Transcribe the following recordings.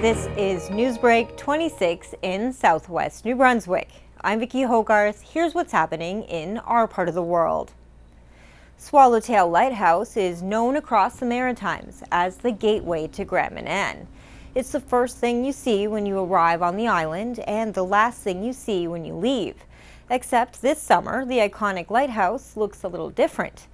This is NewsBreak26 in Southwest New Brunswick. I'm Vicki Hogarth. Here's what's happening in our part of the world. Swallowtail Lighthouse is known across the Maritimes as the gateway to Grand Manan. It's the first thing you see when you arrive on the island and the last thing you see when you leave. Except this summer, the iconic lighthouse looks a little different.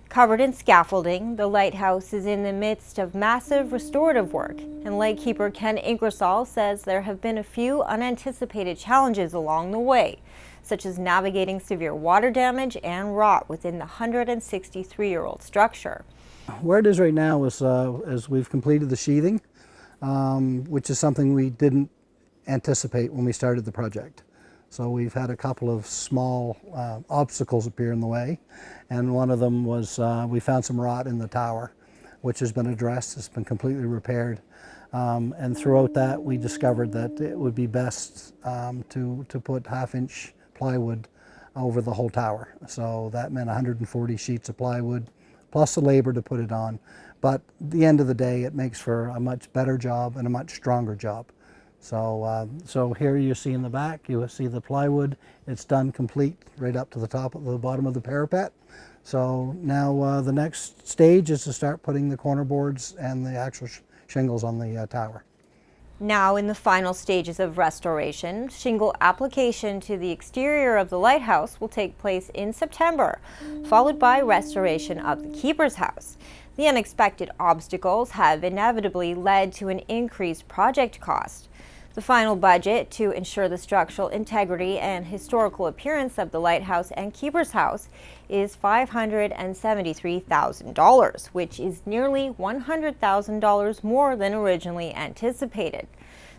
Covered in scaffolding, the lighthouse is in the midst of massive restorative work, and Lightkeeper Ken Ingersoll says there have been a few unanticipated challenges along the way, such as navigating severe water damage and rot within the 163-year-old structure. Where it is right now is we've completed the sheathing, which is something we didn't anticipate when we started the project. So we've had a couple of small obstacles appear in the way, and one of them was we found some rot in the tower, which has been addressed. It's been completely repaired, and throughout that we discovered that it would be best to put half-inch plywood over the whole tower. So that meant 140 sheets of plywood, plus the labor to put it on. But at the end of the day, it makes for a much better job and a much stronger job. So here you see in the back, you see the plywood. It's done complete right up to the top of the bottom of the parapet. So now the next stage is to start putting the corner boards and the actual shingles on the tower. Now in the final stages of restoration, shingle application to the exterior of the lighthouse will take place in September, followed by restoration of the keeper's house. The unexpected obstacles have inevitably led to an increased project cost. The final budget to ensure the structural integrity and historical appearance of the lighthouse and keeper's house is $573,000, which is nearly $100,000 more than originally anticipated.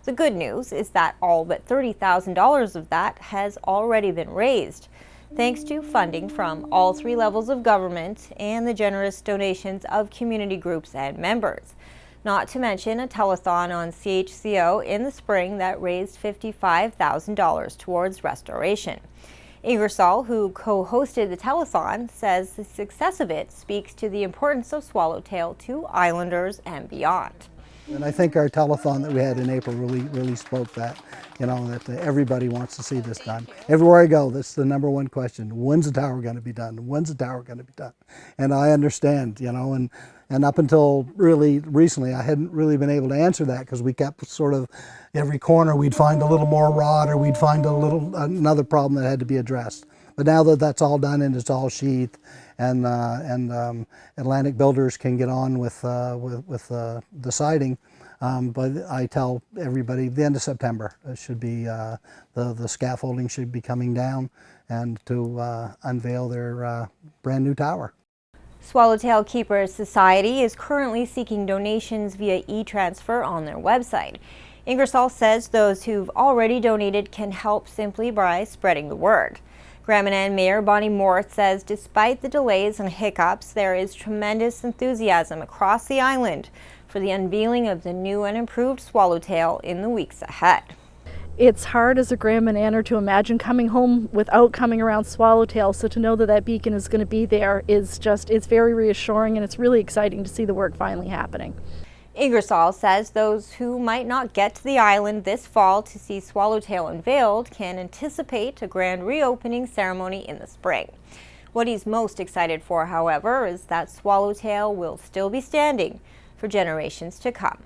The good news is that all but $30,000 of that has already been raised, thanks to funding from all three levels of government and the generous donations of community groups and members. Not to mention a telethon on CHCO in the spring that raised $55,000 towards restoration. Ingersoll, who co-hosted the telethon, says the success of it speaks to the importance of Swallowtail to islanders and beyond. And I think our telethon that we had in April really spoke that, that everybody wants to see this done. Everywhere I go, this is the number one question. When's the tower going to be done? When's the tower going to be done? And I understand, and up until really recently, I hadn't really been able to answer that because we kept sort of every corner we'd find a little more rot or we'd find another problem that had to be addressed. But now that that's all done and it's all sheathed, and Atlantic builders can get on with the siding, but I tell everybody the end of September should be the scaffolding should be coming down and to unveil their brand new tower. Swallowtail Keepers Society is currently seeking donations via e-transfer on their website. Ingersoll says those who've already donated can help simply by spreading the word. Grand Manan Mayor Bonnie Moore says despite the delays and hiccups, there is tremendous enthusiasm across the island for the unveiling of the new and improved Swallowtail in the weeks ahead. It's hard as a Grand Mananer to imagine coming home without coming around Swallowtail, so to know that that beacon is going to be there is it's very reassuring, and it's really exciting to see the work finally happening. Ingersoll says those who might not get to the island this fall to see Swallowtail unveiled can anticipate a grand reopening ceremony in the spring. What he's most excited for, however, is that Swallowtail will still be standing for generations to come.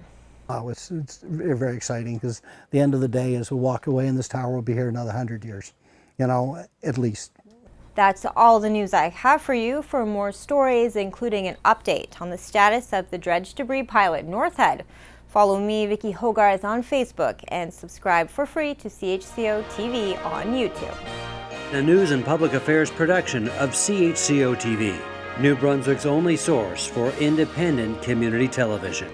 Oh, it's very exciting because at the end of the day, as we walk away and this tower will be here another 100 years, at least. That's all the news I have for you. For more stories, including an update on the status of the dredge debris pilot North Head, follow me, Vicki Hogarth, on Facebook and subscribe for free to CHCO-TV on YouTube. A news and public affairs production of CHCO-TV, New Brunswick's only source for independent community television.